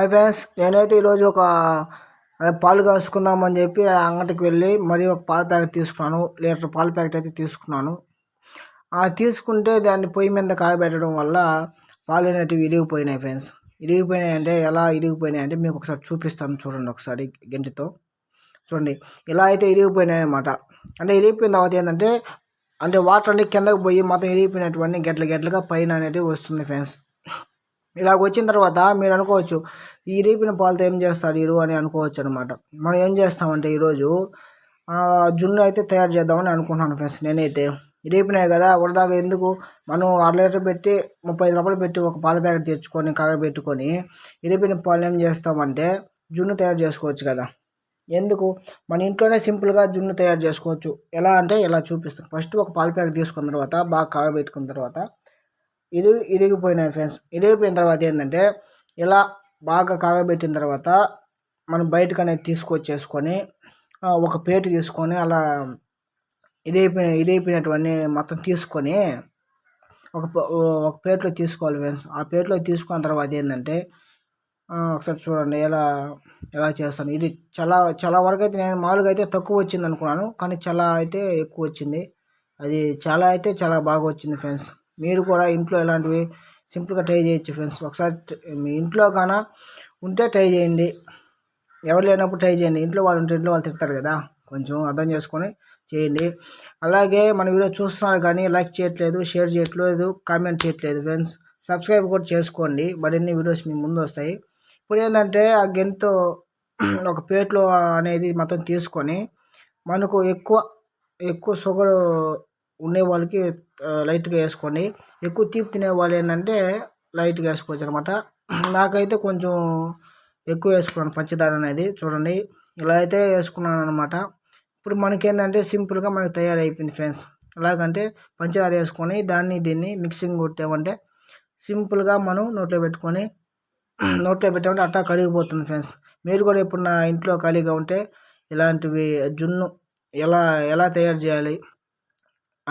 Hi friends, నేనైతే ఈరోజు పాలు కాసుకుందామని చెప్పి ఆ అంగడికి వెళ్ళి మరి ఒక పాల ప్యాకెట్ తీసుకున్నాను. లీటర్ పాల ప్యాకెట్ అయితే తీసుకున్నాను. తీసుకుంటే దాన్ని పొయ్యి మీద కాగబెట్టడం వల్ల పాలు అనేటివి ఇరిగిపోయినాయి ఫ్రెండ్స్. ఇరిగిపోయినాయంటే ఎలా ఇరిగిపోయినాయంటే మీకు ఒకసారి చూపిస్తాను, చూడండి ఒకసారి గంటితో చూడండి. ఇలా అయితే ఇరిగిపోయినాయి అన్నమాట. అంటే ఇరిగిపోయిన తర్వాత ఏంటంటే వాటర్ అన్ని కిందకు పోయి మొత్తం ఇరిగిపోయినటువంటి గెట్లుగా పైన అనేది వస్తుంది ఫ్రెండ్స్. ఇలాగ వచ్చిన తర్వాత మీరు అనుకోవచ్చు, ఈ ఇరిగిపోయిన పాలతో ఏం చేస్తారు వీరు అని అనుకోవచ్చు అనమాట. మనం ఏం చేస్తామంటే ఈరోజు జున్ను అయితే తయారు చేద్దామని అనుకుంటున్నాను ఫ్రెండ్స్. నేనైతే ఇరిగిపోయినాయి కదా, వరదాగా ఎందుకు, మనం 1 లీటర్ పెట్టి 35 రూపాయలు పెట్టి ఒక పాల ప్యాకెట్ తెచ్చుకొని కాగబెట్టుకొని ఇరిగిపోయిన పాలు ఏం చేస్తామంటే జున్ను తయారు చేసుకోవచ్చు కదా. ఎందుకు, మన ఇంట్లోనే సింపుల్గా జున్ను తయారు చేసుకోవచ్చు. ఎలా అంటే ఇలా చూపిస్తాను. ఫస్ట్ ఒక పాల ప్యాకెట్ తీసుకున్న తర్వాత బాగా కాగబెట్టుకున్న తర్వాత ఇరిగిపోయినాయి ఫ్రెండ్స్. ఇరిగిపోయిన తర్వాత ఏంటంటే ఇలా బాగా కాగబెట్టిన తర్వాత మనం బయటకు అనేది తీసుకొచ్చేసుకొని ఒక ప్లేట్ తీసుకొని అలా ఇరిగిపోయినటువన్నీ మొత్తం తీసుకొని ఒక ప్లేట్లో తీసుకోవాలి ఫ్రెండ్స్. ఆ ప్లేట్లో తీసుకున్న తర్వాత ఏంటంటే ఒకసారి చూడండి ఎలా చేస్తాను. ఇది చాలా వరకు అయితే నేను మామూలుగా అయితే తక్కువ వచ్చింది అనుకున్నాను, కానీ చాలా అయితే ఎక్కువ వచ్చింది. అది చాలా బాగా వచ్చింది ఫ్రెండ్స్. మీరు కూడా ఇంట్లో ఇలాంటివి సింపుల్గా ట్రై చేయొచ్చు ఫ్రెండ్స్. ఒకసారి మీ ఇంట్లో కాన ఉంటే ట్రై చేయండి, ఎవరు లేనప్పుడు ట్రై చేయండి. ఇంట్లో వాళ్ళు ఉంటే ఇంట్లో వాళ్ళు తిడతారు కదా, కొంచెం అర్థం చేసుకొని చేయండి. అలాగే మన వీడియో చూస్తున్నారు కానీ లైక్ చేయట్లేదు, షేర్ చేయట్లేదు, కామెంట్ చేయట్లేదు ఫ్రెండ్స్. సబ్స్క్రైబ్ కూడా చేసుకోండి, మరిన్ని వీడియోస్ మీ ముందు వస్తాయి. ఇప్పుడు ఏంటంటే ఆ గెంతో ఒక ప్లేట్లో అనేది మొత్తం తీసుకొని మనకు ఎక్కువ షుగర్ ఉండే వాళ్ళకి లైట్గా వేసుకోండి. ఎక్కువ తీపి తినే వాళ్ళు ఏంటంటే లైట్గా వేసుకోవచ్చు అనమాట. నాకైతే కొంచెం ఎక్కువ వేసుకున్నాను పంచదార అనేది. చూడండి ఇలా అయితే వేసుకున్నాను అనమాట. ఇప్పుడు మనకేంటంటే సింపుల్గా మనకు తయారైపోయింది ఫ్రెండ్స్. ఎలాగంటే పంచదార వేసుకొని దీన్ని మిక్సింగ్ కొట్టామంటే సింపుల్గా మనం నోట్లో పెట్టామంటే అట్టా కరిగిపోతుంది ఫ్రెండ్స్. మీరు కూడా ఇప్పుడు నా ఇంట్లో ఖాళీగా ఉంటే ఇలాంటివి జున్ను ఎలా తయారు చేయాలి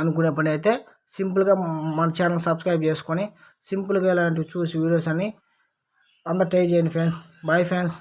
అనుకునే పని అయితే సింపుల్గా మన ఛానల్ సబ్స్క్రైబ్ చేసుకొని సింపుల్గా ఇలాంటివి చూసి వీడియోస్ అన్ని అందరూ ట్రై చేయండి ఫ్రెండ్స్. Bye friends.